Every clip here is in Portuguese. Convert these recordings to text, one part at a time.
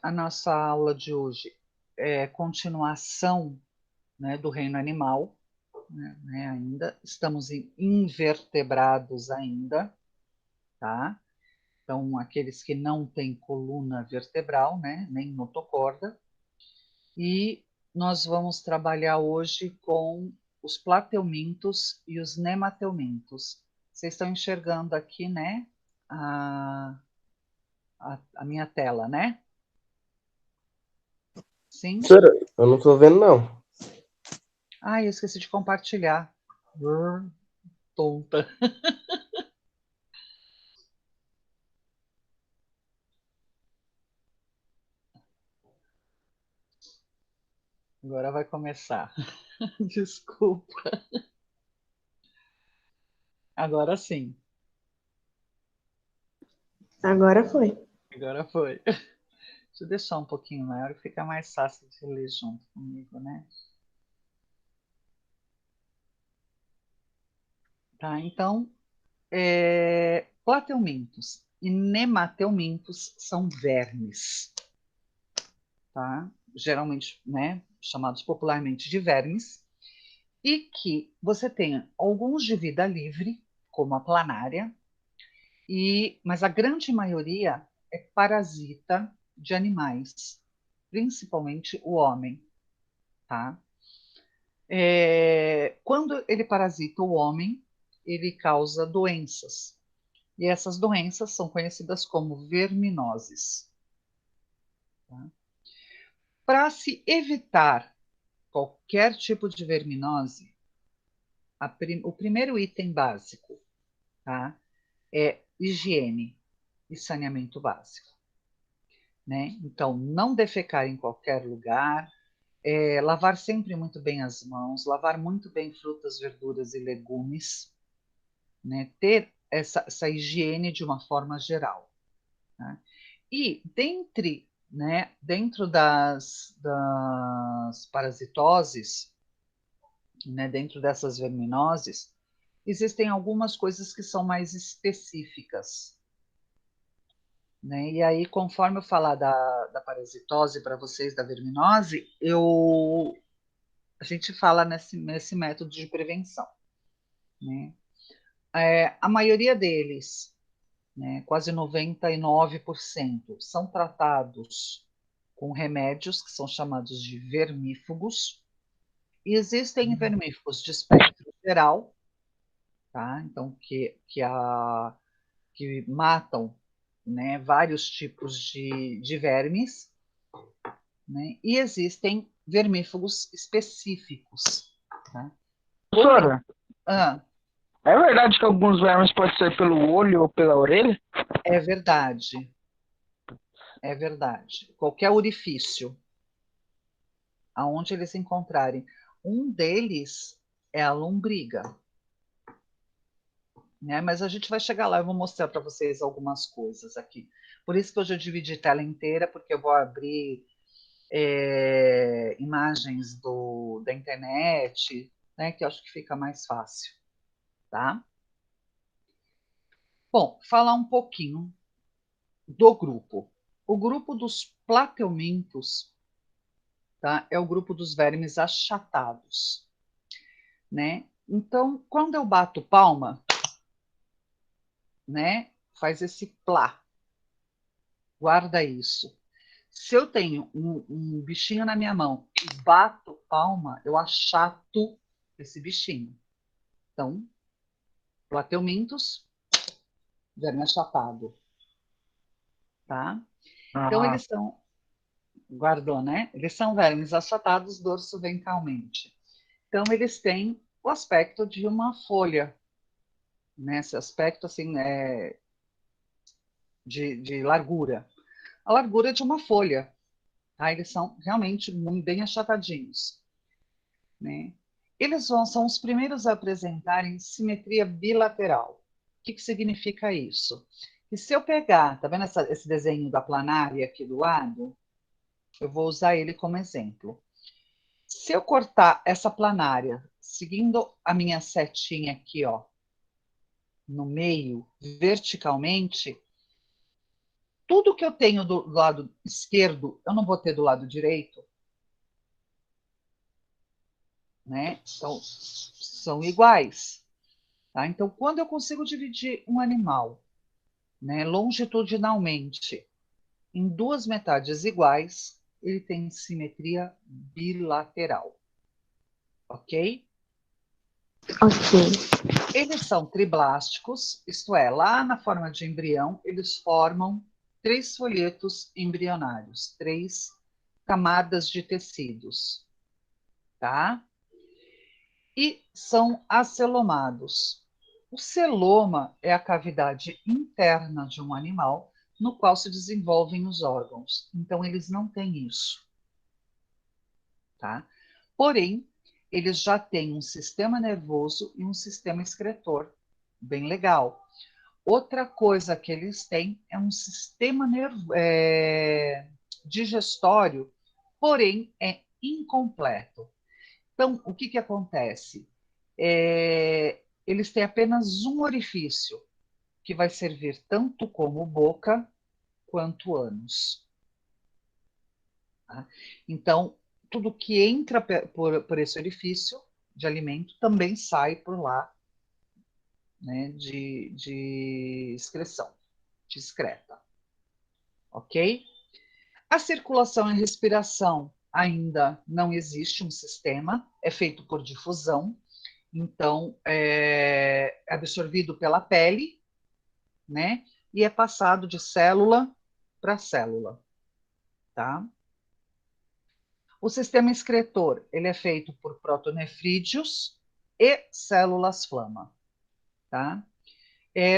A nossa aula de hoje é continuação, né, do reino animal, né, ainda estamos em invertebrados ainda, tá? Então, aqueles que não têm coluna vertebral, né, nem notocorda, e nós vamos trabalhar hoje com os plateumintos e os nemateumintos. Vocês estão enxergando aqui, né, a minha tela, né? Sim? Professora, eu não tô vendo, não. Ah, eu esqueci de compartilhar. Tonta. Agora vai começar. Desculpa. Agora sim. Agora foi. Agora foi. Deixa eu deixar um pouquinho maior, fica mais fácil de ler junto comigo, né? Tá, então, plateumintos e nemateumintos são vermes, tá? Geralmente, né, chamados popularmente de vermes, e que você tem alguns de vida livre, como a planária, mas a grande maioria é parasita de animais, principalmente o homem, tá? Quando ele parasita o homem, ele causa doenças. E essas doenças são conhecidas como verminoses. Tá? Para se evitar qualquer tipo de verminose, o primeiro item básico, tá, é higiene e saneamento básico. Né? Então, não defecar em qualquer lugar, lavar sempre muito bem as mãos, lavar muito bem frutas, verduras e legumes, né? Ter essa higiene de uma forma geral. Né? E né, dentro das parasitoses, né, dentro dessas verminoses, existem algumas coisas que são mais específicas. Né? E aí, conforme eu falar da parasitose para vocês, da verminose, a gente fala nesse método de prevenção. Né? A maioria deles, né, quase 99%, são tratados com remédios que são chamados de vermífugos. E existem vermífugos de espectro geral, tá? Então, que matam, né, vários tipos de vermes, né? E existem vermífugos específicos. Tá? Porém, Professora, ah, é verdade que alguns vermes podem ser pelo olho ou pela orelha? é verdade, é verdade. Qualquer orifício, aonde eles encontrarem. Um deles é a lombriga. Né? Mas a gente vai chegar lá, eu vou mostrar para vocês algumas coisas aqui. Por isso que hoje eu dividi tela inteira, porque eu vou abrir imagens da internet, né, que eu acho que fica mais fácil. Tá? Bom, falar um pouquinho do grupo. O grupo dos plateumintos, tá, é o grupo dos vermes achatados. Né? Então, quando eu bato palma, né, faz esse plá, guarda isso. Se eu tenho um bichinho na minha mão e bato palma, eu achato esse bichinho. Então, plateumintos, verme achatado. Tá? Então, Ah, eles são, guardou, né? Eles são vermes achatados dorso-ventralmente. Então, eles têm o aspecto de uma folha, né? Esse aspecto assim, de largura. A largura de uma folha. Tá? Eles são realmente muito bem achatadinhos. Né? São os primeiros a apresentarem simetria bilateral. O que significa isso? Que se eu pegar, tá vendo esse desenho da planária aqui do lado? Eu vou usar ele como exemplo. Se eu cortar essa planária, seguindo a minha setinha aqui, ó, no meio, verticalmente, tudo que eu tenho do lado esquerdo, eu não vou ter do lado direito, né? Então, são iguais. Tá? Então, quando eu consigo dividir um animal, né, longitudinalmente em duas metades iguais, ele tem simetria bilateral. Ok? Ok. Eles são triblásticos, isto é, lá na forma de embrião, eles formam 3 folhetos embrionários, 3 camadas de tecidos, tá? E são acelomados. O celoma é a cavidade interna de um animal no qual se desenvolvem os órgãos. Então, eles não têm isso, tá? Porém, eles já têm um sistema nervoso e um sistema excretor bem legal. Outra coisa que eles têm é um sistema digestório, porém é incompleto. Então, o que acontece? Eles têm apenas um orifício, que vai servir tanto como boca quanto ânus. Tá? Então, tudo que entra por esse orifício de alimento também sai por lá, né, de excreção, de excreta. Ok? A circulação e respiração ainda não existe um sistema, é feito por difusão, então é absorvido pela pele, né? E é passado de célula para célula, tá? O sistema excretor, ele é feito por protonefrídeos e células flama, tá?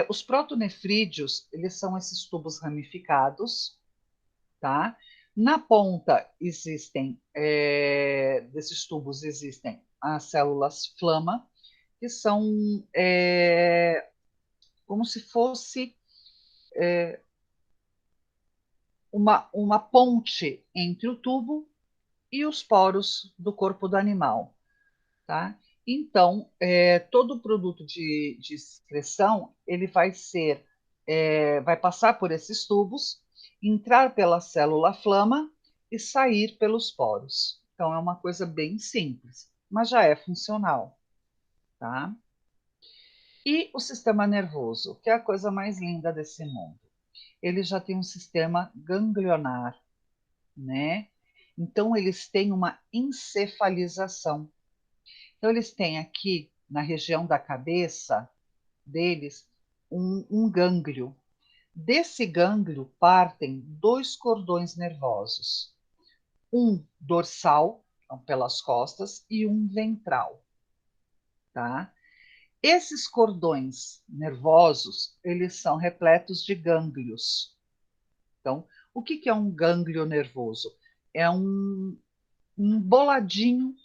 Os protonefrídeos, eles são esses tubos ramificados, tá? Na ponta existem, desses tubos existem as células flama, que são como se fosse uma ponte entre o tubo e os poros do corpo do animal, tá? Então, todo o produto de excreção, ele vai passar por esses tubos, entrar pela célula flama e sair pelos poros. Então, é uma coisa bem simples, mas já é funcional, tá? E o sistema nervoso, que é a coisa mais linda desse mundo. Ele já tem um sistema ganglionar, né? Então, eles têm uma encefalização. Então, eles têm aqui, na região da cabeça deles, um gânglio. Desse gânglio partem 2 cordões nervosos. Um dorsal, então, pelas costas, e um ventral. Tá? Esses cordões nervosos, eles são repletos de gânglios. Então, o que é um gânglio nervoso? É um boladinho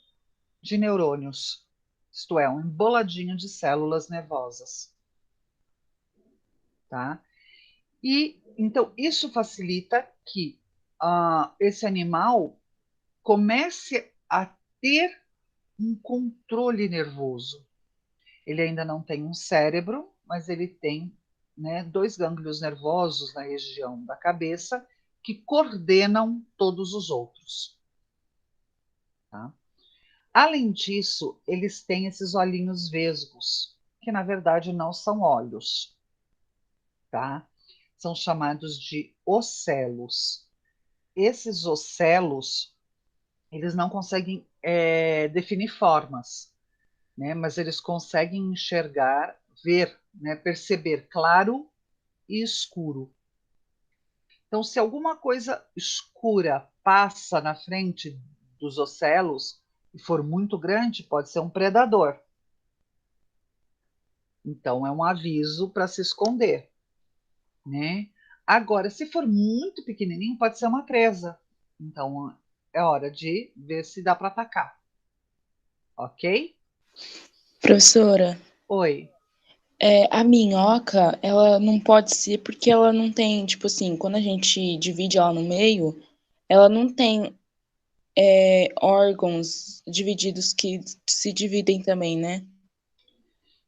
de neurônios, isto é, um emboladinho de células nervosas, tá? E então isso facilita que esse animal comece a ter um controle nervoso. Ele ainda não tem um cérebro, mas ele tem, né, 2 gânglios nervosos na região da cabeça que coordenam todos os outros. Tá? Além disso, eles têm esses olhinhos vesgos, que na verdade não são olhos, tá? São chamados de ocelos. Esses ocelos, eles não conseguem definir formas, né? Mas eles conseguem enxergar, ver, né? Perceber claro e escuro. Então, se alguma coisa escura passa na frente dos ocelos e for muito grande, pode ser um predador. Então, é um aviso para se esconder, né? Agora, se for muito pequenininho, pode ser uma presa. Então, é hora de ver se dá para atacar. Ok? Professora, Oi. a minhoca, ela não pode ser porque ela não tem, tipo assim, quando a gente divide ela no meio, ela não tem órgãos divididos que se dividem também, né?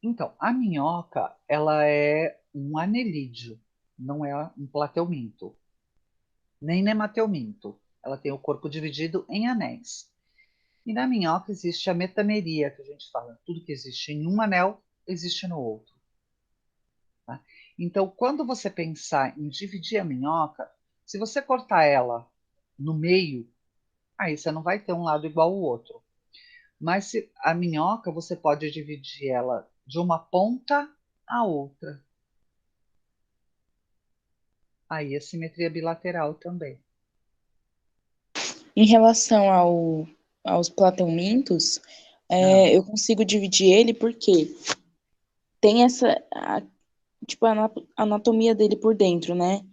Então, a minhoca, ela é um anelídeo, não é um plateuminto, nem nemateuminto. Ela tem o corpo dividido em anéis. E na minhoca existe a metameria, que a gente fala, tudo que existe em um anel existe no outro. Tá? Então, quando você pensar em dividir a minhoca, se você cortar ela no meio, aí você não vai ter um lado igual ao outro. Mas se a minhoca, você pode dividir ela de uma ponta à outra. Aí é simetria bilateral também. Em relação aos plateumintos, eu consigo dividir ele porque tem tipo, a anatomia dele por dentro, né?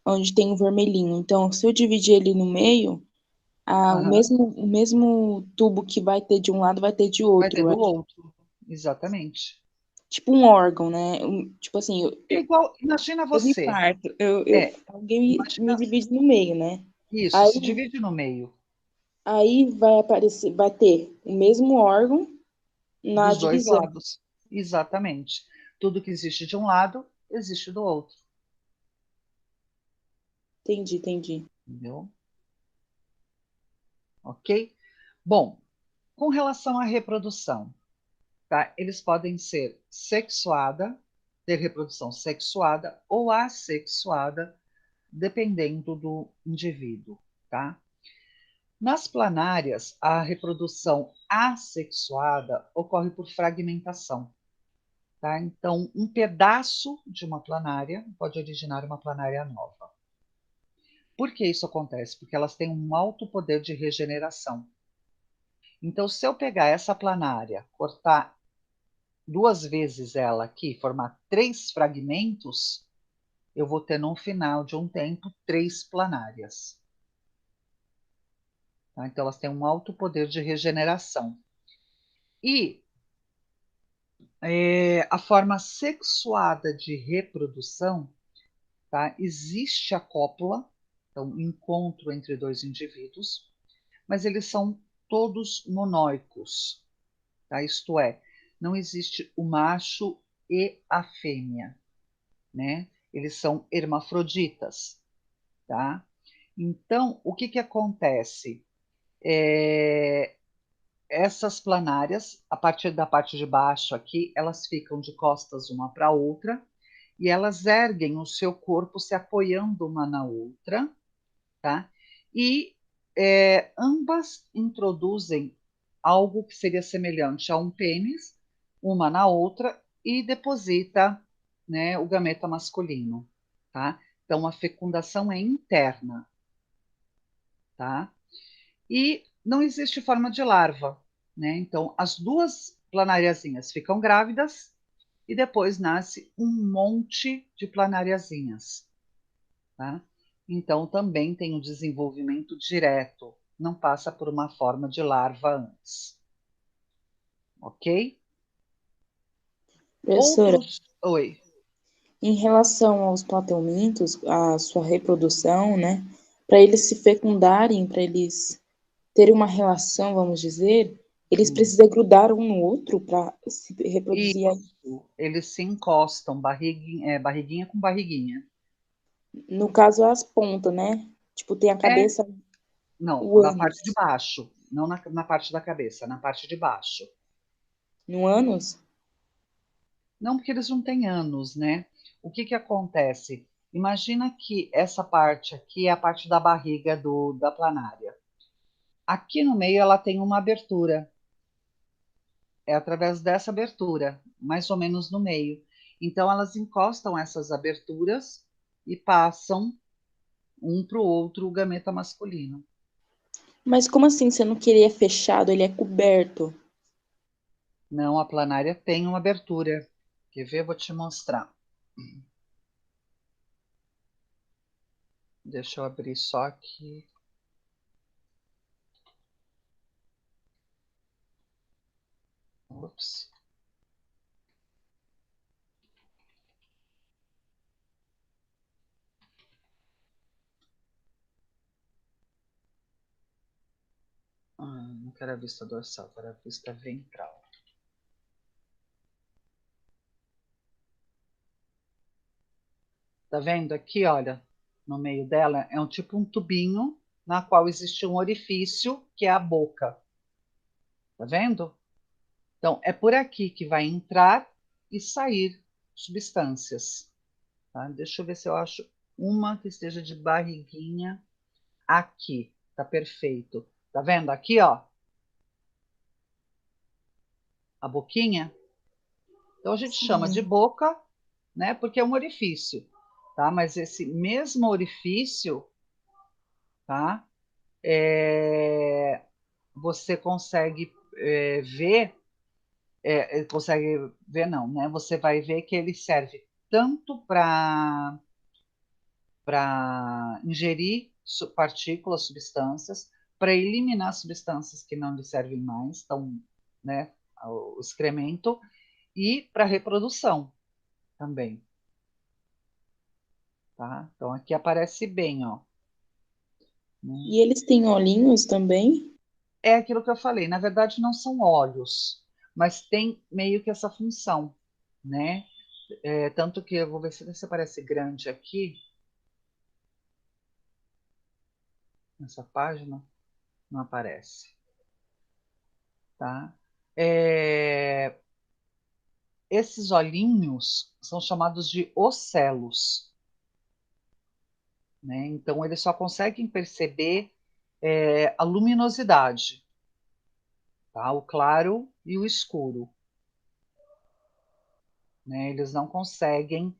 Onde tem o vermelhinho. Então, se eu dividir ele no meio, o mesmo tubo que vai ter de um lado vai ter de Vai ter outro. do outro, exatamente. Tipo um órgão, né? Tipo assim, É igual, imagina eu me você. parto, É, alguém me imagina divide no meio, né? isso, Aí, se divide no meio aí vai aparecer, vai ter o mesmo órgão na dos dois divisão. lados. Exatamente. Tudo que existe de um lado, existe do outro. Entendi, entendi. Entendeu? Ok? Bom, com relação à reprodução, tá? Eles podem ser sexuada, ter reprodução sexuada ou assexuada, dependendo do indivíduo, tá? Nas planárias, a reprodução assexuada ocorre por fragmentação, tá? Então, um pedaço de uma planária pode originar uma planária nova. Por que isso acontece? Porque elas têm um alto poder de regeneração. Então, se eu pegar essa planária, cortar duas vezes ela aqui, formar três fragmentos, eu vou ter no final de um tempo três planárias. Tá? Então, elas têm um alto poder de regeneração. E a forma sexuada de reprodução, tá? Existe a cópula, então, encontro entre dois indivíduos, mas eles são todos monóicos, tá? Isto é, não existe o macho e a fêmea, né? Eles são hermafroditas, tá? Então, o que que acontece? Essas planárias, a partir da parte de baixo aqui, elas ficam de costas uma para a outra e elas erguem o seu corpo se apoiando uma na outra, tá? E ambas introduzem algo que seria semelhante a um pênis, uma na outra, e deposita, né, o gameta masculino, tá? Então a fecundação é interna, tá? E não existe forma de larva, né? Então as duas planariazinhas ficam grávidas e depois nasce um monte de planariazinhas, tá? Então também tem o desenvolvimento direto, não passa por uma forma de larva antes, ok? Professora, Outros, oi, em relação aos plateumintos, a sua reprodução, né? Para eles se fecundarem, para eles terem uma relação, vamos dizer, eles precisam grudar um no outro para se reproduzir. isso, eles se encostam, barriguinha com barriguinha. No caso, as pontas, né? Tipo, tem a É, cabeça, não, o na parte de ânus. baixo, não na parte da cabeça, na parte de baixo. No ânus? Não porque eles não têm anos, né? O que que acontece? Imagina que essa parte aqui é a parte da barriga da planária. Aqui no meio ela tem uma abertura. É através dessa abertura, mais ou menos no meio. Então elas encostam essas aberturas e passam um para o outro o gameta masculino. Mas como assim você não queria fechado? Ele é coberto. Não, a planária tem uma abertura. Quer ver? Vou te mostrar. Deixa eu abrir só aqui. Ups. Não quero a vista dorsal, quero a vista ventral. Tá vendo aqui, olha? no meio dela, é tipo um tubinho na qual existe um orifício, que é a boca. Tá vendo? Então, é por aqui que vai entrar e sair substâncias. Tá? Deixa eu ver se eu acho uma que esteja de barriguinha aqui. Tá perfeito. Tá vendo aqui, ó? A boquinha. Então, a gente chama de Sim. boca, né? Porque é um orifício, tá? Mas esse mesmo orifício, tá? Você consegue ver, consegue ver não, né? Você vai ver que ele serve tanto ingerir partículas, substâncias, para eliminar substâncias que não lhe servem mais, então, né, o excremento, e para reprodução também, tá? Então aqui aparece bem, ó. Né? E eles têm olhinhos também? É aquilo que eu falei, na verdade não são olhos, mas tem meio que essa função, né? Tanto que eu vou ver se aparece grande aqui, nessa página, não aparece, tá? É, esses olhinhos são chamados de ocelos, né? Então eles só conseguem perceber a luminosidade, tá? O claro e o escuro, né? Eles não conseguem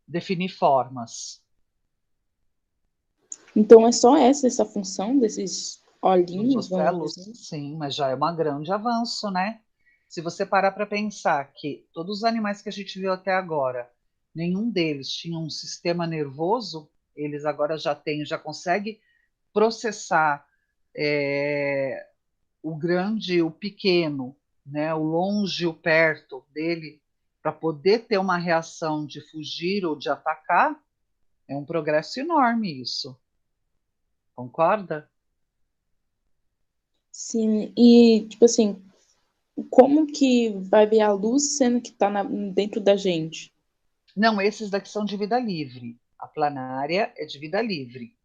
definir formas. Então é só essa função desses Dos olhinhos, vamos ocelos, dizer? sim, mas já é um grande avanço, né? Se você parar para pensar que todos os animais que a gente viu até agora, nenhum deles tinha um sistema nervoso, eles agora já têm, já conseguem processar o grande e o pequeno, né? O longe e o perto dele, para poder ter uma reação de fugir ou de atacar, é um progresso enorme isso. Concorda? Sim, e tipo assim, como que vai ver a luz sendo que tá dentro da gente? Não, esses daqui são de vida livre. A planária é de vida livre.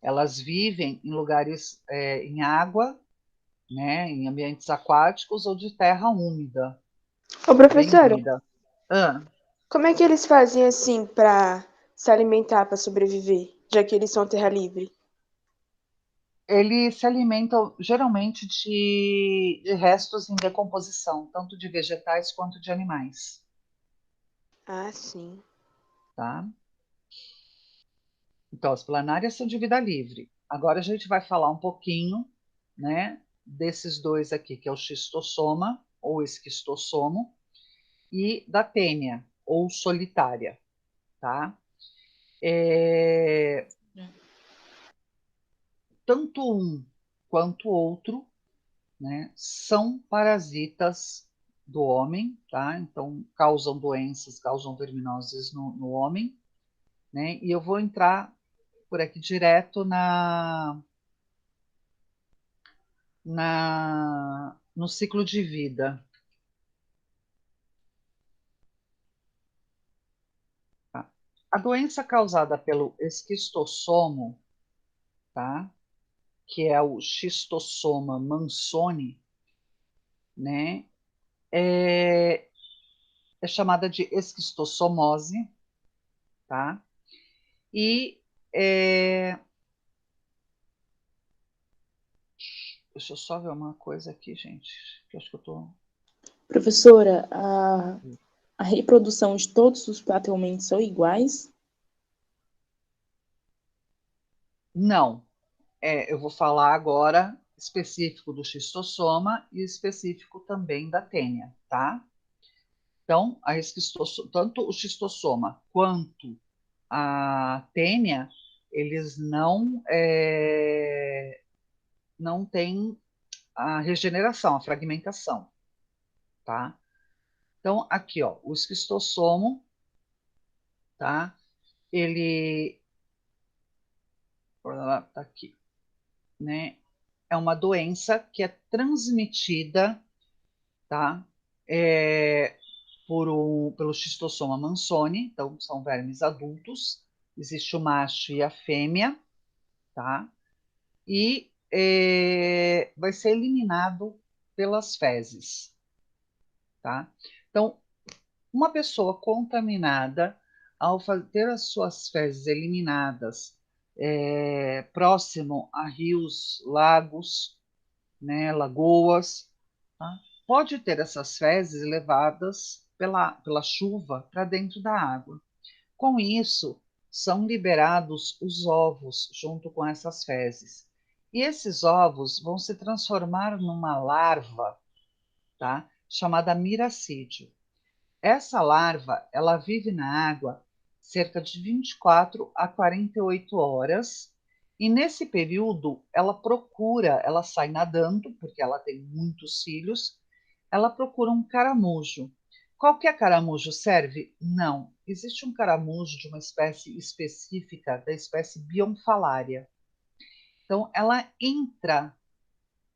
Elas vivem em lugares em água, né, em ambientes aquáticos ou de terra úmida, Ô, professora, bem-vinda. Ah, como é que eles fazem assim pra se alimentar, pra sobreviver, já que eles são terra livre? eles se alimentam geralmente de restos em decomposição, tanto de vegetais quanto de animais, Ah, sim. tá? Então, as planárias são de vida livre. Agora a gente vai falar um pouquinho, né, desses dois aqui, que é o xistossoma ou esquistossomo e da tênia ou solitária, tá? Tanto um quanto o outro, né, são parasitas do homem, tá? Então causam doenças, causam verminoses no homem, né? E eu vou entrar por aqui direto no ciclo de vida. Tá? A doença causada pelo esquistossomo, tá? Que é o Schistossoma mansoni, né? É, é chamada de esquistossomose, tá? E deixa eu só ver uma coisa aqui, gente, que eu acho que eu tô. Professora, a reprodução de todos os platelmintos são iguais? Não, eu vou falar agora específico do xistossoma e específico também da tênia, tá? Então, tanto o xistossoma quanto a tênia, eles não têm a regeneração, a fragmentação, tá? Então, aqui, ó, o esquistossomo, tá? Ele, tá aqui, né? É uma doença que é transmitida, tá? pelo Schistosoma mansoni, então são vermes adultos, existe o macho e a fêmea, tá? E vai ser eliminado pelas fezes, tá? Então, uma pessoa contaminada, ao ter as suas fezes eliminadas próximo a rios, lagos, né, lagoas, tá? Pode ter essas fezes levadas pela chuva para dentro da água. Com isso, são liberados os ovos junto com essas fezes. E esses ovos vão se transformar numa larva, tá? Chamada miracídio. Essa larva, ela vive na água cerca de 24 a 48 horas, e nesse período ela sai nadando, porque ela tem muitos filhos, ela procura um caramujo. Qualquer caramujo serve? Não. Existe um caramujo de uma espécie específica, da espécie Bionfalaria. Então, ela entra,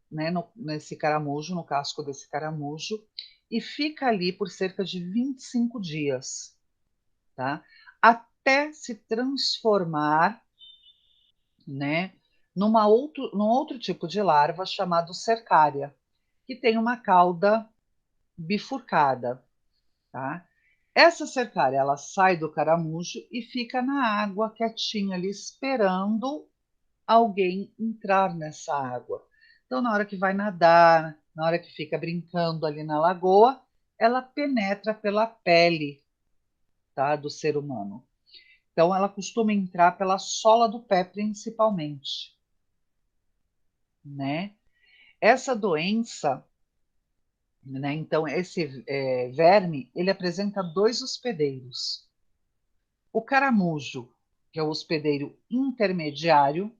né, nesse caramujo, no casco desse caramujo, e fica ali por cerca de 25 dias, tá? Até se transformar, né, num outro tipo de larva chamado cercária, que tem uma cauda bifurcada, tá? Essa cercária, ela sai do caramujo e fica na água quietinha ali, esperando alguém entrar nessa água. Então, na hora que vai nadar, na hora que fica brincando ali na lagoa, ela penetra pela pele, tá, do ser humano. Então, ela costuma entrar pela sola do pé, principalmente, né? Essa doença, né? Então, esse verme, ele apresenta dois hospedeiros. O caramujo, que é o hospedeiro intermediário,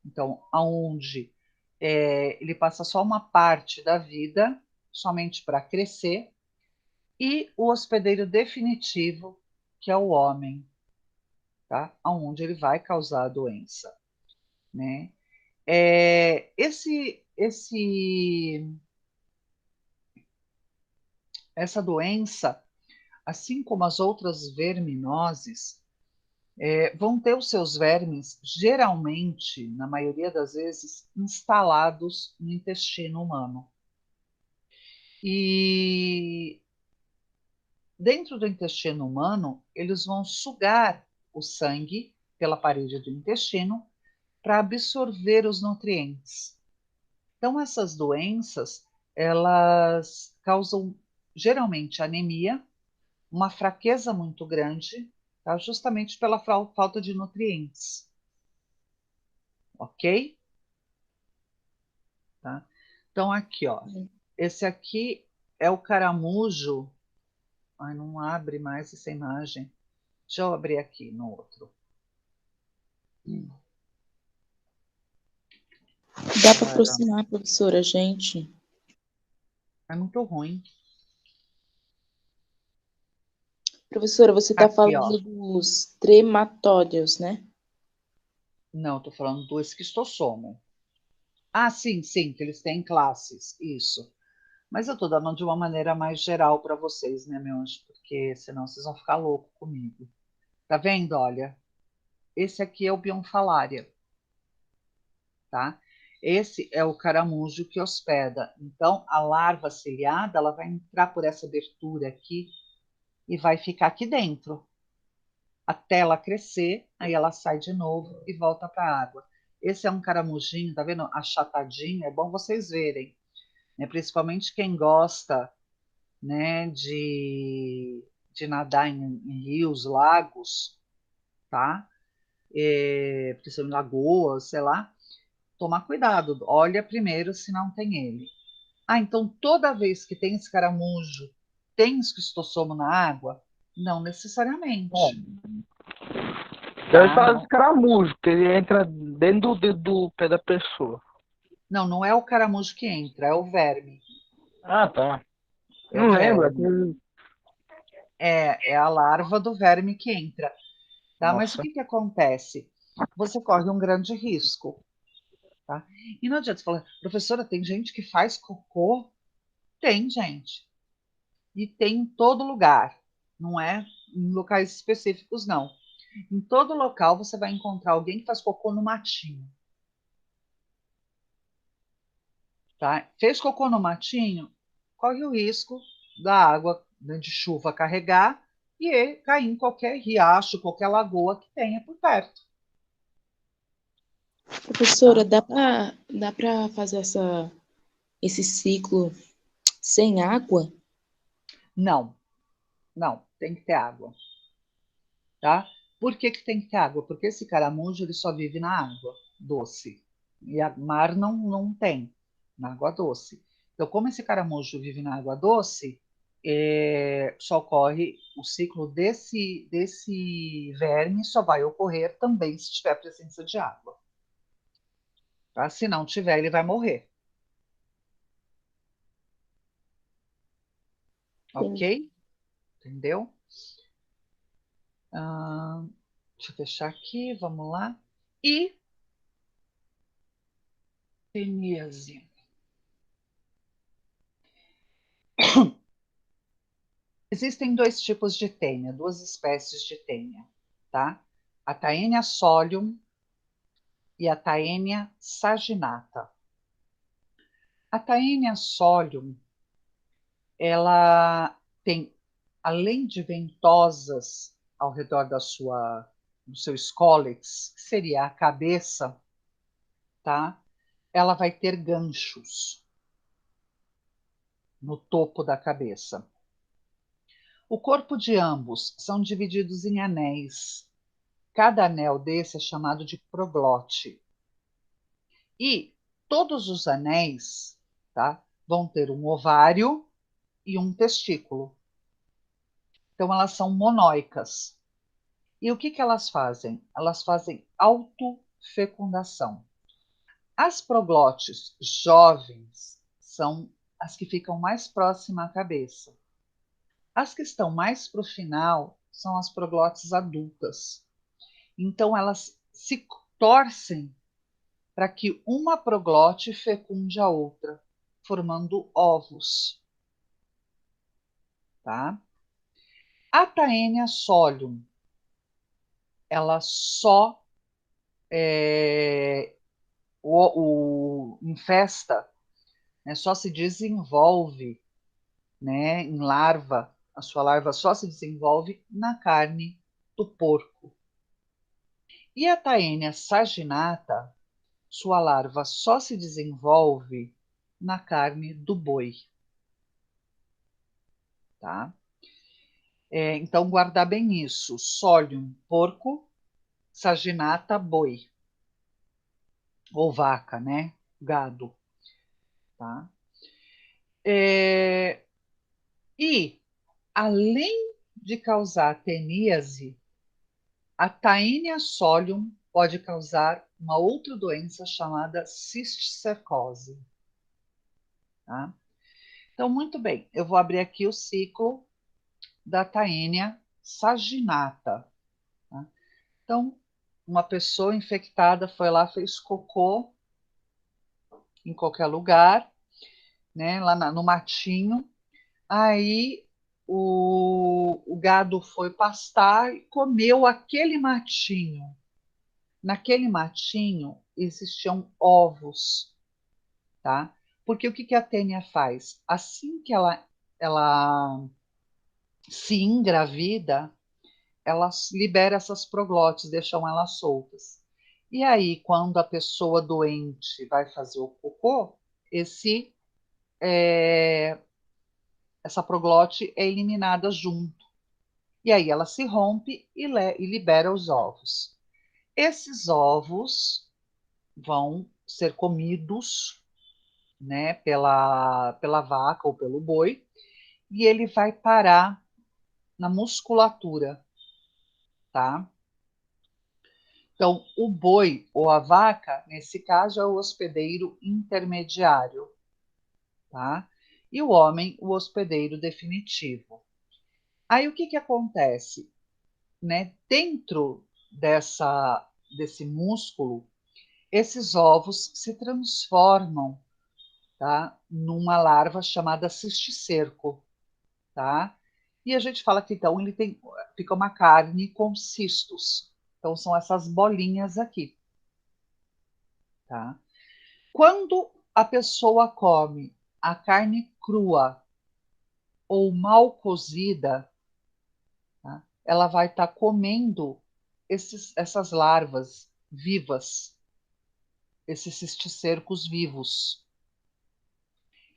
então, aonde ele passa só uma parte da vida, somente para crescer, e o hospedeiro definitivo, que é o homem, tá? Aonde ele vai causar a doença, né? Essa doença, assim como as outras verminoses, vão ter os seus vermes, geralmente, na maioria das vezes, instalados no intestino humano. E dentro do intestino humano, eles vão sugar o sangue pela parede do intestino para absorver os nutrientes. Então, essas doenças, elas causam geralmente anemia, uma fraqueza muito grande, tá? Justamente pela falta de nutrientes. Ok? Tá? Então, aqui, ó. Esse aqui é o caramujo. Ai, não abre mais essa imagem. Deixa eu abrir aqui no outro. Dá para aproximar, professora, gente. É muito ruim. Professora, você está Aqui, falando ó. dos trematódeos, né? Não, estou falando do esquistossoma. Ah, sim, sim, que eles têm classes, isso. Mas eu estou dando de uma maneira mais geral para vocês, né, meu anjo? Porque senão vocês vão ficar loucos comigo. Tá vendo? Olha, esse aqui é o Bionfalaria, tá? Esse é o caramujo que hospeda. Então, a larva ciliada, ela vai entrar por essa abertura aqui e vai ficar aqui dentro, até ela crescer, aí ela sai de novo e volta para a água. Esse é um caramujinho, tá vendo? Achatadinho, é bom vocês verem, né? Principalmente quem gosta, né, de nadar em rios, lagos, tá? Porque são em lagoas, sei lá. Tomar cuidado, olha primeiro se não tem ele. Ah, então toda vez que tem esse caramujo, tem esquistossoma na água? Não necessariamente. Deve Tá? falar de Não, escaramujo, que ele entra dentro do dedo do pé da pessoa. não é o caramujo que entra, é o verme. Ah, tá. É o Não lembro. verme. É a larva do verme que entra. Tá? Mas o Nossa. que acontece? Você corre um grande risco. Tá? E não adianta você falar, professora, tem gente que faz cocô? Tem, gente. e tem em todo lugar, não é em locais específicos, não. Em todo local você vai encontrar alguém que faz cocô no matinho. Tá? Fez cocô no matinho, corre o risco da água, né, de chuva carregar e cair em qualquer riacho, qualquer lagoa que tenha por perto. Professora, Tá? dá para fazer esse ciclo sem água? Não, não, tem que ter água. Tá? Por que tem que ter água? Porque esse caramujo ele só vive na água doce. E a mar não tem, na água doce. Então, como esse caramujo vive na água doce, só ocorre o ciclo desse verme só vai ocorrer também se tiver presença de água. Tá? Se não tiver, ele vai morrer. Sim. Ok? Entendeu? Deixa eu fechar aqui, vamos lá. E teníase. Existem dois tipos de tênia, duas espécies de tênia, tá? A Taenia solium e a Taenia saginata. A Taenia solium, ela tem, além de ventosas ao redor do seu escólex, que seria a cabeça, tá? Ela vai ter ganchos no topo da cabeça. O corpo de ambos são divididos em anéis. Cada anel desse é chamado de proglote. E todos os anéis, tá, vão ter um ovário e um testículo. Então, elas são monóicas. E o que elas fazem? Elas fazem autofecundação. As proglotes jovens são as que ficam mais próximas à cabeça. As que estão mais para o final são as proglotes adultas. Então, elas se torcem para que uma proglote fecunde a outra, formando ovos. Tá? A Taenia solium, ela só infesta, né, só se desenvolve, né, em larva, a sua larva só se desenvolve na carne do porco. E a Taenia saginata, sua larva só se desenvolve na carne do boi. Tá? Então, guardar bem isso. Solium, porco, saginata, boi. Ou vaca, né? Gado. Tá? E, além de causar teníase, a Taenia solium pode causar uma outra doença chamada cisticercose. Tá? Então, muito bem, eu vou abrir aqui o ciclo da Taenia saginata. Tá? Então, uma pessoa infectada foi lá, fez cocô em qualquer lugar, né, lá no matinho. Aí o gado foi pastar e comeu aquele matinho. Naquele matinho existiam ovos, tá? Porque o que a tênia faz? Assim que ela se engravida, ela libera essas proglotes, deixam elas soltas. E aí, quando a pessoa doente vai fazer o cocô, é, essa proglote é eliminada junto. E aí ela se rompe e libera os ovos. Esses ovos vão ser comidos, né, pela vaca ou pelo boi, e ele vai parar na musculatura, tá? Então, o boi ou a vaca, nesse caso, é o hospedeiro intermediário, tá? E o homem, o hospedeiro definitivo. Aí o que acontece? Né? Dentro desse músculo, esses ovos se transformam, tá, numa larva chamada cisticerco. tá? E a gente fala que então fica uma carne com cistos. Então são essas bolinhas aqui, tá? Quando a pessoa come a carne crua ou mal cozida, tá? Ela vai estar comendo essas larvas vivas, esses cisticercos vivos.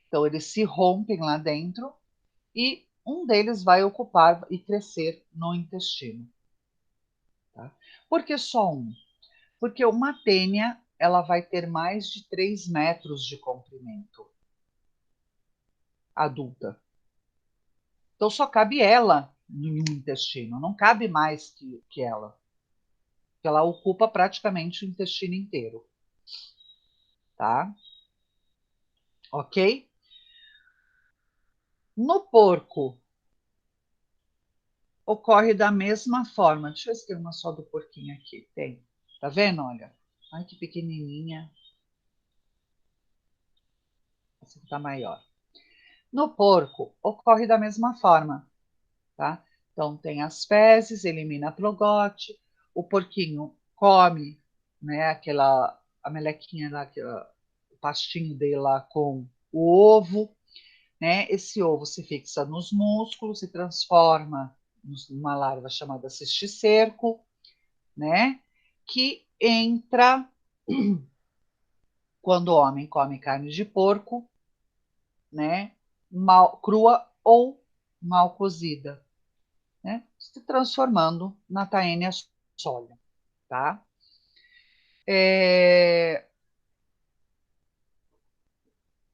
Então eles se rompem lá dentro e um deles vai ocupar e crescer no intestino. Tá? Por que só um? Porque uma tênia ela vai ter mais de 3 metros de comprimento adulta. Então só cabe ela no intestino, não cabe mais que ela. Porque ela ocupa praticamente o intestino inteiro. Tá? Ok? No porco, ocorre da mesma forma. Deixa eu ver se tem uma só do porquinho aqui. Tem. Tá vendo? Olha. Ai, que pequenininha. Essa aqui tá maior. No porco, ocorre da mesma forma. Tá? Então, tem as fezes, elimina a progote, o porquinho come, né, a melequinha lá, o pastinho dele lá com o ovo, né? Esse ovo se fixa nos músculos, se transforma numa larva chamada cisticerco, né? Que entra quando o homem come carne de porco, né? Crua ou mal cozida, né? Se transformando na Taenia sólida, tá?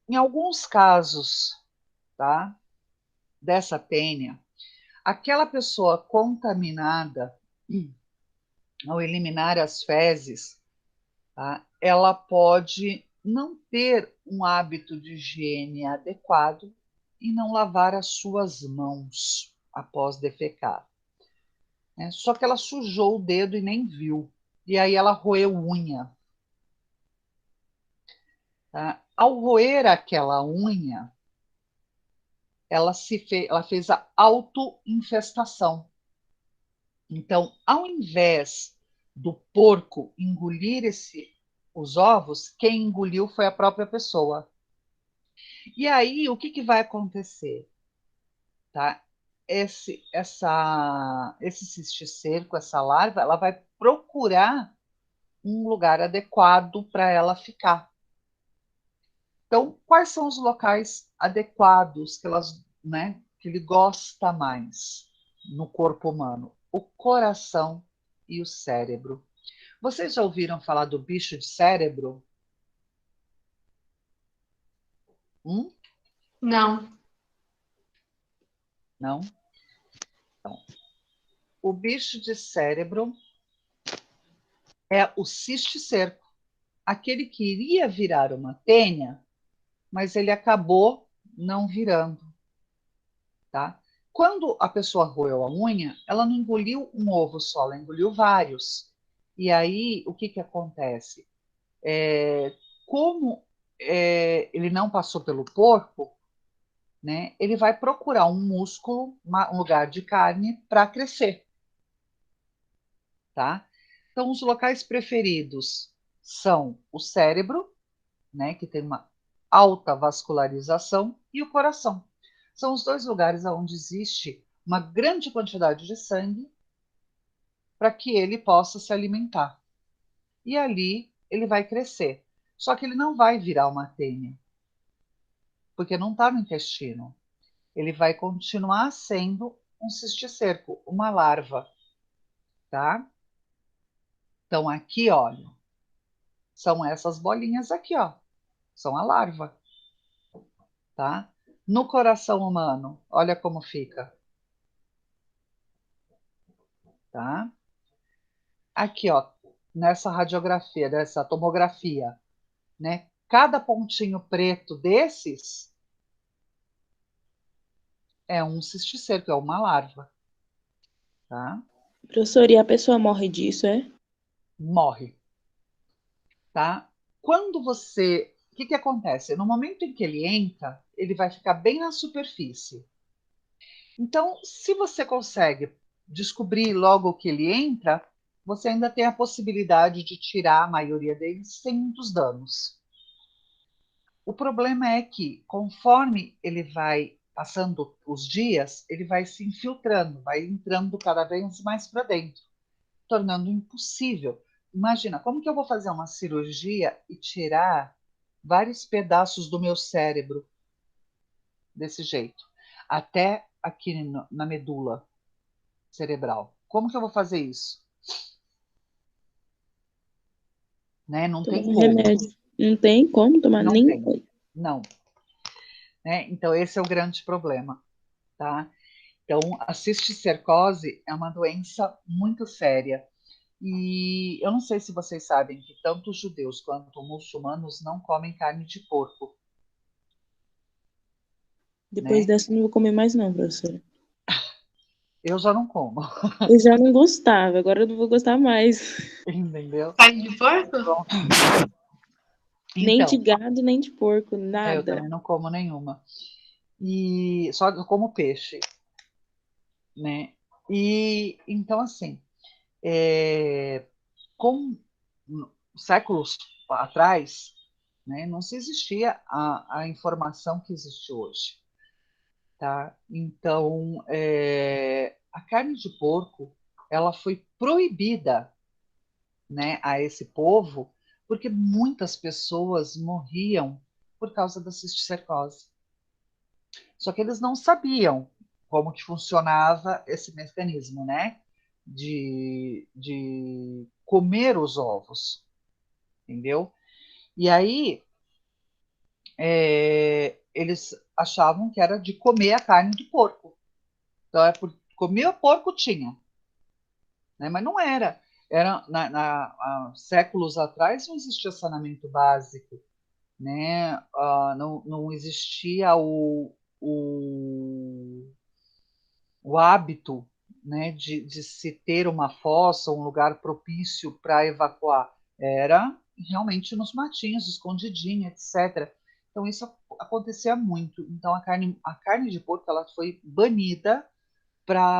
Em alguns casos, tá? Dessa tênia, aquela pessoa contaminada, ao eliminar as fezes, tá? Ela pode não ter um hábito de higiene adequado e não lavar as suas mãos após defecar. Né? Só que ela sujou o dedo e nem viu. E aí ela roeu unha. Tá? Ao roer aquela unha, ela fez a autoinfestação. Então, ao invés do porco engolir os ovos, quem engoliu foi a própria pessoa. E aí, o que vai acontecer? Tá? Esse cisticerco, essa larva, ela vai procurar um lugar adequado para ela ficar. Então, quais são os locais adequados que ele gosta mais no corpo humano? O coração e o cérebro. Vocês já ouviram falar do bicho de cérebro? Hum? Não. Não? Então, o bicho de cérebro é o cisticerco, aquele que iria virar uma tênia, mas ele acabou não virando, tá? Quando a pessoa roeu a unha, ela não engoliu um ovo só, ela engoliu vários. E aí, o que acontece? Como ele não passou pelo porco, né, ele vai procurar um músculo, um lugar de carne para crescer, tá? Então, os locais preferidos são o cérebro, né, que tem uma alta vascularização, e o coração. São os dois lugares onde existe uma grande quantidade de sangue para que ele possa se alimentar. E ali ele vai crescer. Só que ele não vai virar uma tênia, porque não está no intestino. Ele vai continuar sendo um cisticerco, uma larva, tá? Então aqui, olha, são essas bolinhas aqui, ó. São a larva, tá? No coração humano, olha como fica, tá? Aqui, ó, nessa radiografia, dessa tomografia, né? Cada pontinho preto desses é um cisticerco, é uma larva, tá? Professor, e a pessoa morre disso, é? Morre, tá? Quando você, o que acontece? No momento em que ele entra, ele vai ficar bem na superfície. Então, se você consegue descobrir logo que ele entra, você ainda tem a possibilidade de tirar a maioria deles sem muitos danos. O problema é que, conforme ele vai passando os dias, ele vai se infiltrando, vai entrando cada vez mais para dentro, tornando impossível. Imagina, como que eu vou fazer uma cirurgia e tirar vários pedaços do meu cérebro desse jeito, até aqui na medula cerebral? Como que eu vou fazer isso? Né? Não tem Tomar como. remédio. Não tem como tomar Não nem. tem. Não. Né? Então, esse é o grande problema. Tá? Então, a cisticercose é uma doença muito séria. E eu não sei se vocês sabem que tanto os judeus quanto os muçulmanos não comem carne de porco, Depois né? dessa, eu não vou comer mais, não, professora. Eu já não como, Eu já não gostava, agora eu não vou gostar mais. entendeu? Carne de porco? Bom, Nem de então, gado, nem de porco, eu nada. também não como nenhuma. E só eu como peixe, né? E então, assim, com séculos atrás, né, não se existia a informação que existe hoje, tá? Então, a carne de porco, ela foi proibida, né, a esse povo, porque muitas pessoas morriam por causa da cisticercose. Só que eles não sabiam como que funcionava esse mecanismo, né, de comer os ovos, entendeu? E aí, eles achavam que era de comer a carne do porco. Então, comer o porco tinha, né? Mas não era. Era há séculos atrás não existia saneamento básico, né? Não existia o hábito, né, de se ter uma fossa, um lugar propício para evacuar. Era realmente nos matinhos, escondidinho, etc. Então isso acontecia muito. Então a carne de porco ela foi banida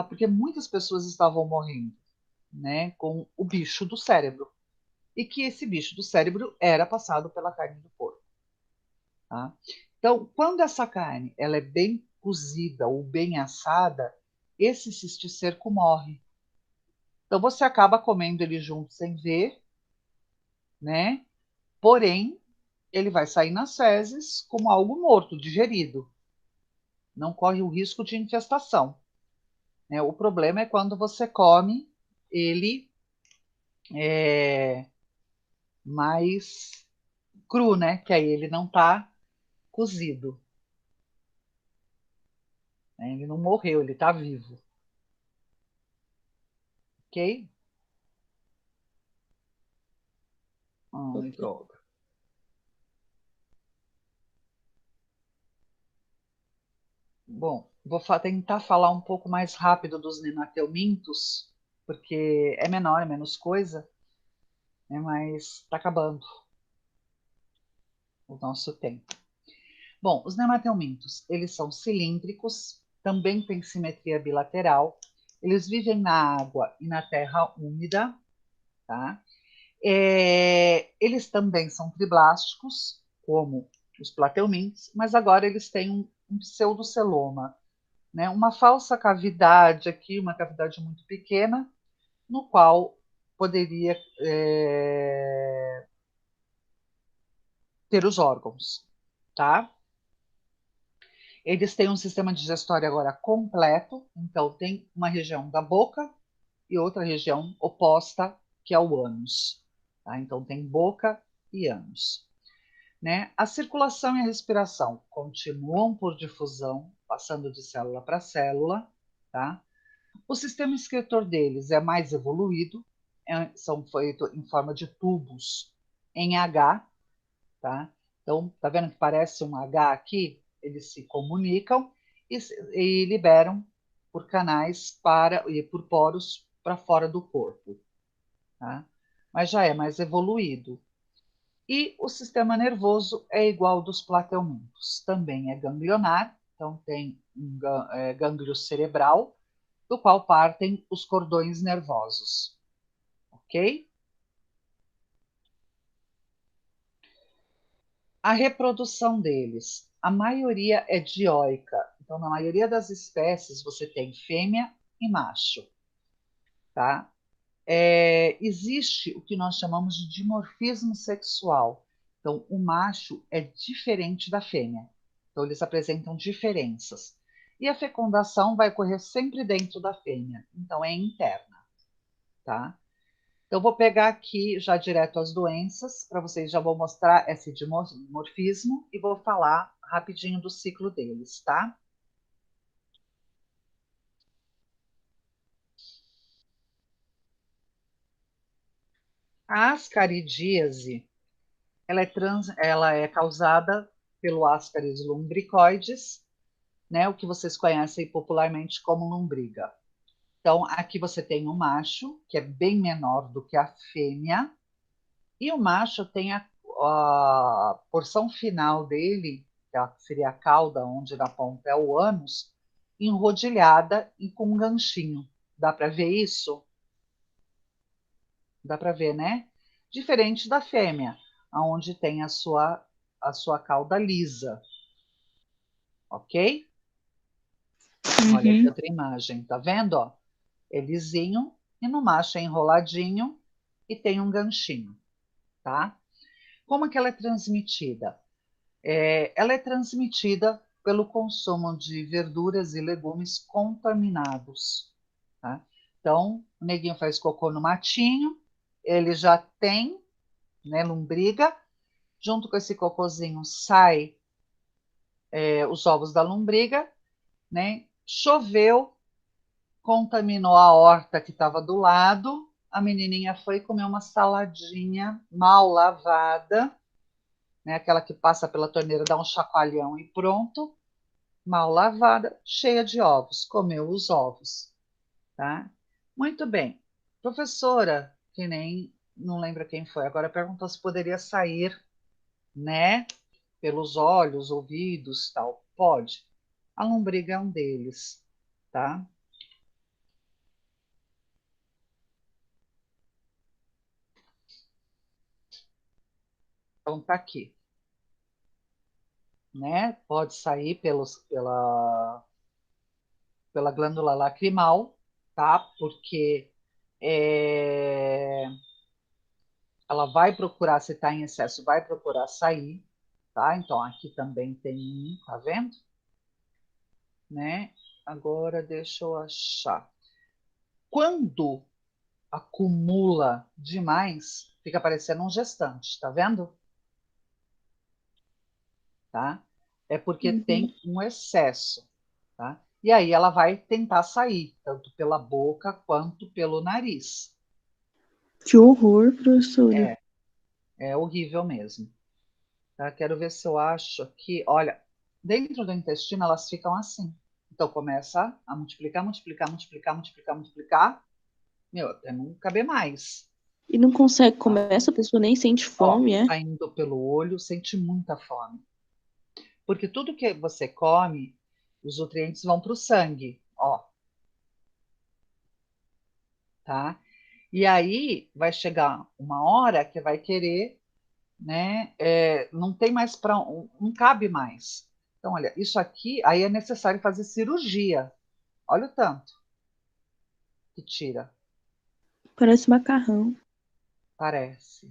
porque muitas pessoas estavam morrendo, né, com o bicho do cérebro. E que esse bicho do cérebro era passado pela carne do porco. Tá? Então, quando essa carne ela é bem cozida ou bem assada, esse cisticerco morre. Então, você acaba comendo ele junto sem ver, né? Porém, ele vai sair nas fezes como algo morto, digerido. Não corre o risco de infestação. Né? O problema é quando você come ele é, mais cru, né? Que aí ele não está cozido. Né? Ele não morreu, ele está vivo. Ok? Ai, Ok. droga. Bom, vou tentar falar um pouco mais rápido dos nemateumintos, porque é menor, é menos coisa, né, mas está acabando o nosso tempo. Bom, os nemateumintos, eles são cilíndricos, também têm simetria bilateral, eles vivem na água e na terra úmida, tá? Eles também são triblásticos, como os plateumintos, mas agora eles têm um pseudoceloma, né, uma falsa cavidade aqui, uma cavidade muito pequena, no qual poderia ter os órgãos, tá? Eles têm um sistema digestório agora completo, então tem uma região da boca e outra região oposta, que é o ânus. Tá? Então tem boca e ânus. Né? A circulação e a respiração continuam por difusão, passando de célula para célula, tá? O sistema excretor deles é mais evoluído, são feitos em forma de tubos em H, tá? Então, tá vendo que parece um H aqui? Eles se comunicam e liberam por canais e por poros para fora do corpo, tá? Mas já é mais evoluído. E o sistema nervoso é igual ao dos plateumintos, também é ganglionar, então tem gânglio cerebral, do qual partem os cordões nervosos. Ok? A reprodução deles, a maioria é dioica. Então, na maioria das espécies, você tem fêmea e macho. Tá? Existe o que nós chamamos de dimorfismo sexual. Então, o macho é diferente da fêmea. Então, eles apresentam diferenças. E a fecundação vai ocorrer sempre dentro da fêmea. Então, é interna. Tá? Então, vou pegar aqui já direto as doenças, para vocês já vou mostrar esse dimorfismo e vou falar rapidinho do ciclo deles, tá? A ascaridíase, ela é causada pelo Ascaris lumbricoides, né, o que vocês conhecem popularmente como lombriga. Então, aqui você tem o macho, que é bem menor do que a fêmea, e o macho tem a porção final dele, que seria a cauda, onde na ponta é o ânus, enrodilhada e com um ganchinho. Dá para ver isso? Dá para ver, né? Diferente da fêmea, onde tem a sua cauda lisa. Ok? Olha aqui Uhum. outra imagem, tá vendo? Ó? É lisinho e no macho é enroladinho e tem um ganchinho, tá? Como que ela é transmitida? Ela é transmitida pelo consumo de verduras e legumes contaminados. Tá? Então, o neguinho faz cocô no matinho, ele já tem, né, lombriga, junto com esse cocôzinho sai os ovos da lombriga, né? Choveu, contaminou a horta que estava do lado, a menininha foi comer uma saladinha mal lavada, né? Aquela que passa pela torneira, dá um chacoalhão e pronto, mal lavada, cheia de ovos, comeu os ovos, tá? Muito bem. Professora, que nem, não lembro quem foi, agora perguntou se poderia sair, né, pelos olhos, ouvidos, tal. Pode. A lombriga é um deles, tá? Então tá aqui, né? Pode sair pela glândula lacrimal, tá? Porque ela vai procurar, se está em excesso, vai procurar sair, tá? Então aqui também tem um, tá vendo? Né? Agora deixa eu achar. Quando acumula demais, fica parecendo um gestante, tá vendo? Tá? É porque Uhum. tem um excesso, tá? E aí ela vai tentar sair, tanto pela boca quanto pelo nariz. Que horror, professora. É, é horrível mesmo. Tá? Quero ver se eu acho aqui. Olha, dentro do intestino elas ficam assim. Então começa a multiplicar, multiplicar, multiplicar, multiplicar, multiplicar. Meu, até não caber mais. E não consegue Tá? comer, essa pessoa nem sente Ó, fome, é? saindo pelo olho, sente muita fome. Porque tudo que você come, os nutrientes vão para o sangue, ó, tá? E aí vai chegar uma hora que vai querer, né? Não tem mais para, não cabe mais. Então, olha, isso aqui, aí é necessário fazer cirurgia. Olha o tanto que tira, Parece macarrão. parece.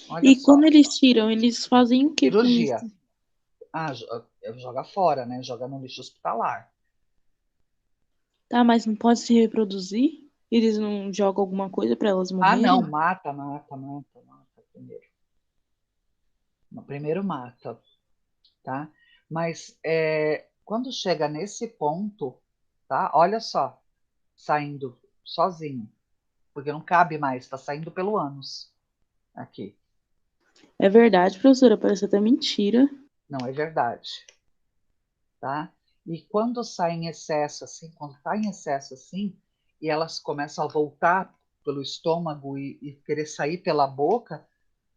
Olha E só, quando eles tiram, eles fazem o que com isso? cirurgia. Ah, joga fora, né? Joga no lixo hospitalar. Tá, mas não pode se reproduzir? Eles não jogam alguma coisa pra elas Ah, não, morrerem? mata, mata, mata, mata primeiro. Primeiro mata, tá? Mas quando chega nesse ponto, tá? Olha só, saindo sozinho, porque não cabe mais, está saindo pelo ânus aqui. É verdade, professora, parece até mentira. Não é verdade, tá? E quando sai em excesso assim, quando está em excesso assim, e elas começam a voltar pelo estômago e querer sair pela boca,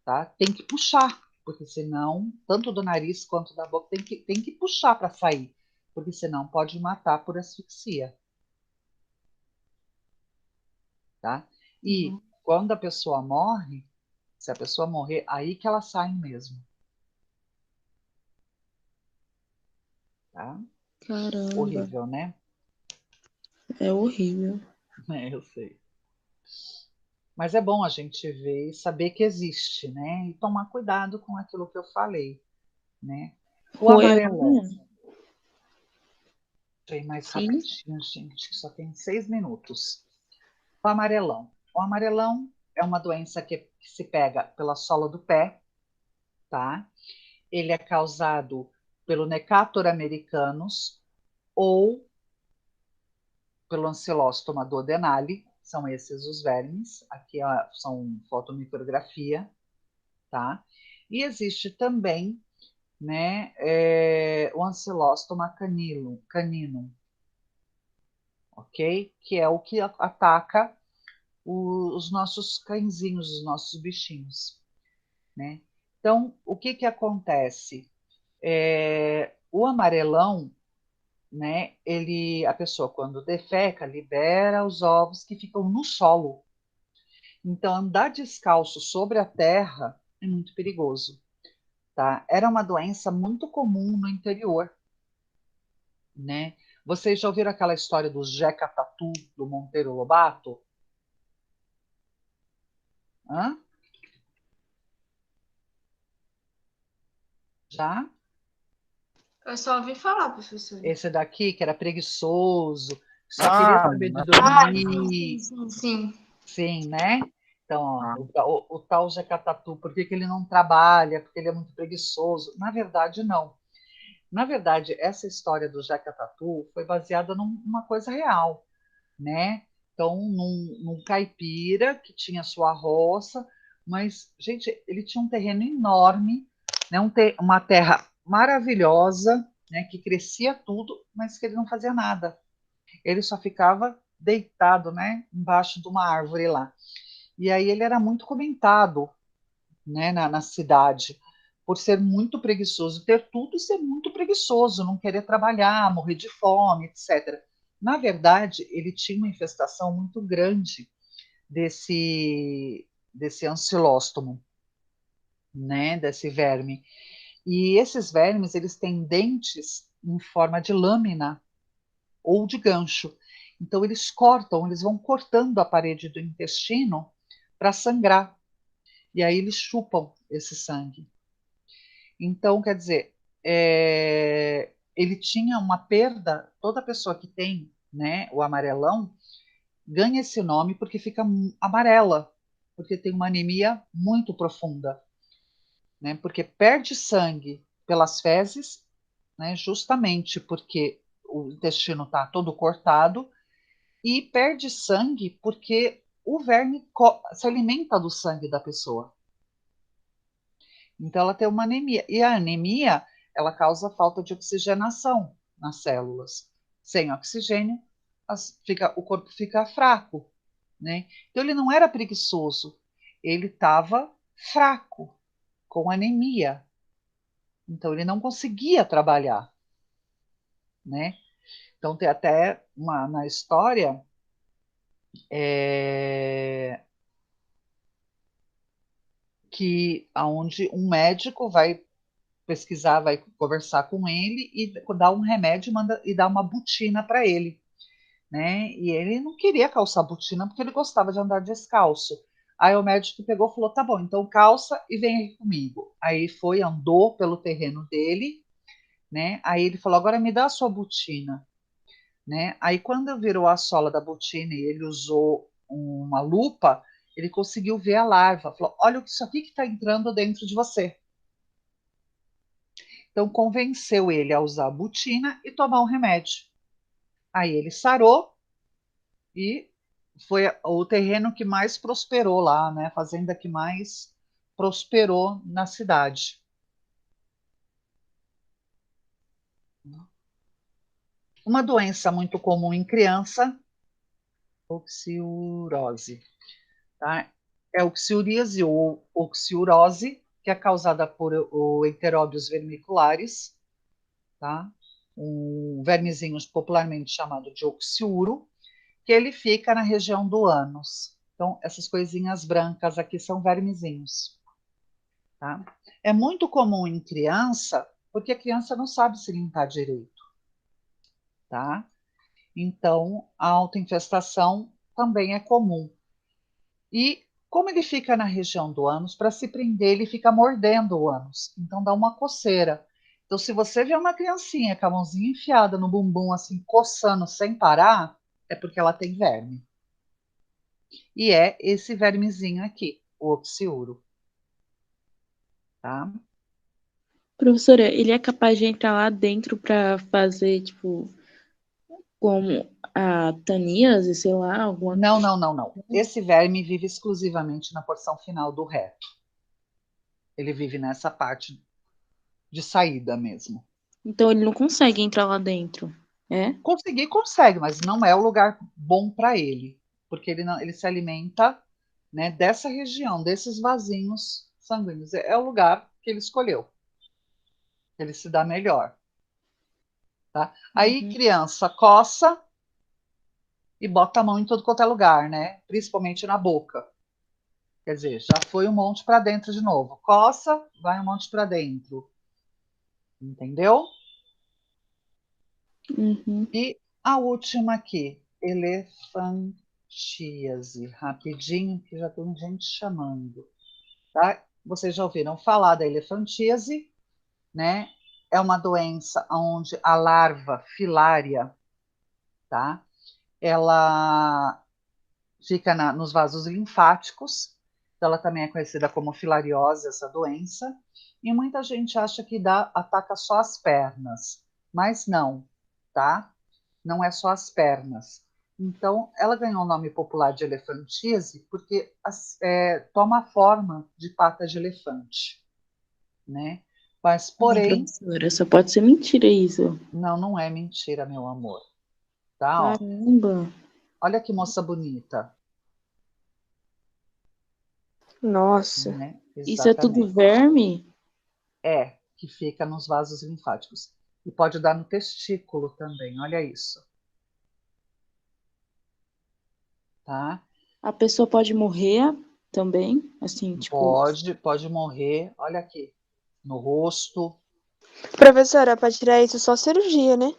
tá? Tem que puxar. porque senão, tanto do nariz quanto da boca, tem que puxar para sair, porque senão pode matar por asfixia, tá? E quando a pessoa morre, se a pessoa morrer, aí que elas saem mesmo, tá? Caramba, Horrível, né? é horrível. É, eu sei. Mas é bom a gente ver e saber que existe, né? E tomar cuidado com aquilo que eu falei, né? O Roeu a amarelão. unha? Deixa eu ir mais Sim. rapidinho, gente, que só tem 6 minutos. O amarelão. O amarelão é uma doença que se pega pela sola do pé, tá? Ele é causado pelo Necator americanus ou pelo Ancylostoma duodenale, são esses os vermes. Aqui são fotomicrografia, tá? E existe também, né, o Ancylostoma caninum, ok? Que é o que ataca os nossos cãezinhos, os nossos bichinhos, né? Então, o que que acontece? O amarelão, né? A pessoa quando defeca libera os ovos que ficam no solo. Então, andar descalço sobre a terra é muito perigoso, tá? Era uma doença muito comum no interior, né? Vocês já ouviram aquela história do Jeca Tatu, do Monteiro Lobato? Hã? Já? Eu só ouvi falar, professor. Esse daqui, que era preguiçoso, só queria saber de Sim, dormir, sim, sim. sim, né? Então, ó, o tal Jeca Tatu, por que que ele não trabalha? Porque ele é muito preguiçoso. Na verdade, não. Na verdade, essa história do Jeca Tatu foi baseada numa coisa real, né? Então, num caipira que tinha sua roça, mas, gente, ele tinha um terreno enorme, né? Uma terra maravilhosa, né? Que crescia tudo, mas que ele não fazia nada. Ele só ficava deitado, né? Embaixo de uma árvore lá. E aí ele era muito comentado, né? Na cidade, por ser muito preguiçoso, ter tudo e ser muito preguiçoso, não querer trabalhar, morrer de fome, etc. Na verdade, ele tinha uma infestação muito grande desse ancilóstomo, né, desse verme. E esses vermes, eles têm dentes em forma de lâmina ou de gancho. Então eles vão cortando a parede do intestino para sangrar. E aí eles chupam esse sangue. Então, quer dizer, ele tinha uma perda, toda pessoa que tem, né, o amarelão, ganha esse nome porque fica amarela, porque tem uma anemia muito profunda, né, porque perde sangue pelas fezes, né, justamente porque o intestino está todo cortado, e perde sangue porque o verme se alimenta do sangue da pessoa. Então ela tem uma anemia. E a anemia, ela causa falta de oxigenação nas células. Sem oxigênio, o corpo fica fraco, né? Então ele não era preguiçoso, ele estava fraco, com anemia. Então ele não conseguia trabalhar, né? Então tem até na história que aonde um médico vai pesquisar, vai conversar com ele e dar um remédio e dar uma botina para ele, né? E ele não queria calçar botina porque ele gostava de andar descalço. Aí o médico pegou e falou: tá bom, então calça e vem aqui comigo. Aí foi, andou pelo terreno dele, né? Aí ele falou: agora me dá a sua botina, né? Aí quando virou a sola da botina e ele usou uma lupa, ele conseguiu ver a larva. Falou: olha isso aqui que está entrando dentro de você. Então convenceu ele a usar a botina e tomar o remédio. Aí ele sarou e foi o terreno que mais prosperou lá, né? A fazenda que mais prosperou na cidade. Uma doença muito comum em criança, oxiurose, tá? É oxiuríase ou oxiurose, que é causada por o Enterobius vermicularis, tá? Um vermezinho popularmente chamado de oxiuro, que ele fica na região do ânus. Então, essas coisinhas brancas aqui são vermezinhos. Tá? É muito comum em criança, porque a criança não sabe se limpar direito. Tá? Então, a autoinfestação também é comum. E como ele fica na região do ânus, para se prender, ele fica mordendo o ânus. Então, dá uma coceira. Então, se você vê uma criancinha com a mãozinha enfiada no bumbum, assim, coçando sem parar, é porque ela tem verme. E é esse vermezinho aqui, o oxiuro. Tá? Professora, ele é capaz de entrar lá dentro para fazer, tipo, como a taníase, sei lá, alguma Não, não, não, não. Esse verme vive exclusivamente na porção final do reto. Ele vive nessa parte de saída mesmo. Então ele não consegue entrar lá dentro, é? Conseguir, consegue, mas não é o lugar bom para ele, porque ele se alimenta, né, dessa região, desses vasinhos sanguíneos. É o lugar que ele escolheu. Ele se dá melhor. Tá? Aí, criança coça e bota a mão em todo quanto é lugar, né? Principalmente na boca. Quer dizer, já foi um monte para dentro de novo. Coça, vai um monte para dentro. Entendeu? Uhum. E a última aqui, elefantíase. Rapidinho, que já tem gente chamando. Tá? Vocês já ouviram falar da elefantíase, né? É uma doença onde a larva filária, tá? Ela fica nos vasos linfáticos. Então, ela também é conhecida como filariose, essa doença. E muita gente acha que ataca só as pernas, mas não, tá? Não é só as pernas. Então, ela ganhou o nome popular de elefantíase porque toma a forma de pata de elefante, né? Mas, Ai, porém, professora, só pode ser mentira isso. não é mentira, meu amor. Tá, ó. Caramba. Olha que moça bonita, Nossa. né? Isso é tudo Exatamente. verme? Que fica nos vasos linfáticos. E pode dar no testículo também, olha isso. Tá? A pessoa pode morrer também? Assim, tipo. Pode morrer, olha aqui, no rosto. Professora, pra tirar isso só cirurgia, né?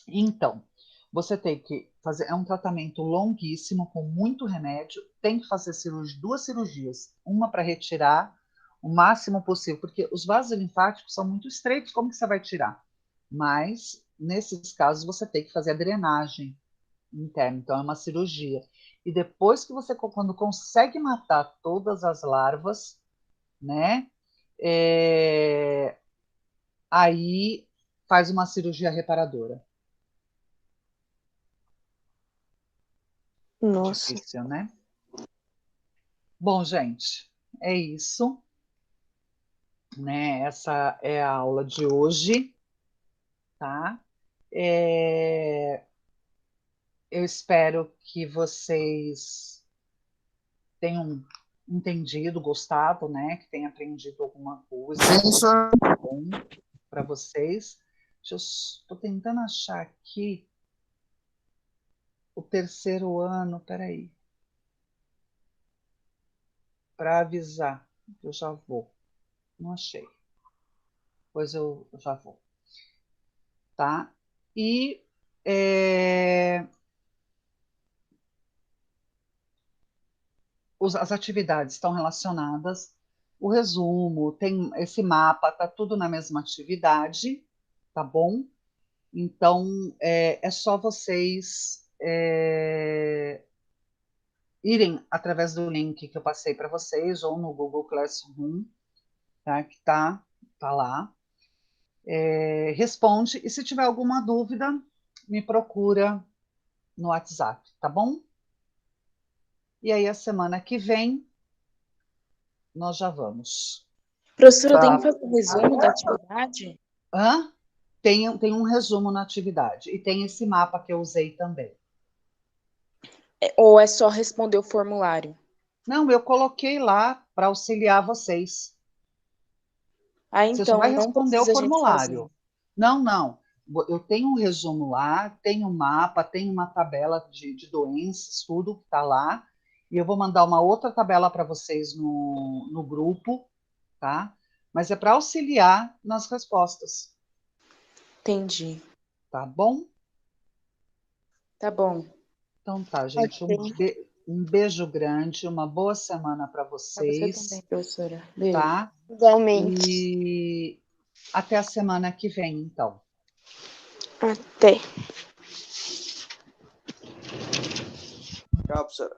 Então, você tem que fazer, é um tratamento longuíssimo, com muito remédio, tem que fazer duas cirurgias, uma para retirar o máximo possível, porque os vasos linfáticos são muito estreitos, como que você vai tirar? Mas, nesses casos, você tem que fazer a drenagem interna, então é uma cirurgia. E depois que você, quando consegue matar todas as larvas, né, aí faz uma cirurgia reparadora. Nossa. Difícil, né? Bom, gente, é isso, né? Essa é a aula de hoje, tá? Eu espero que vocês tenham entendido, gostado, né? Que tenham aprendido alguma coisa. Bom para vocês. Estou tentando achar aqui o terceiro ano, peraí, para avisar. Eu já vou. Não achei. Pois eu já vou. Tá? E as atividades estão relacionadas. O resumo, tem esse mapa, tá tudo na mesma atividade, tá bom? Então, é só vocês irem através do link que eu passei para vocês, ou no Google Classroom, tá? Que tá lá. Responde, e se tiver alguma dúvida, me procura no WhatsApp, tá bom? E aí, a semana que vem, nós já vamos. Professora, tem Tá. que fazer um resumo da atividade? Hã? Tem um resumo na atividade, e tem esse mapa que eu usei também. Ou é só responder o formulário? Não, eu coloquei lá para auxiliar vocês. Ah, Você só então vai não responder o precisa a gente fazer. formulário. Não, não. Eu tenho um resumo lá, tenho um mapa, tenho uma tabela de doenças, tudo que está lá. E eu vou mandar uma outra tabela para vocês no grupo, tá? Mas é para auxiliar nas respostas, Entendi. tá bom? Tá bom. Então tá, gente. Um beijo grande, uma boa semana para Pra você também, vocês, professora. Beijo. tá? Igualmente. E até a semana que vem, então. Até. Tchau, professora.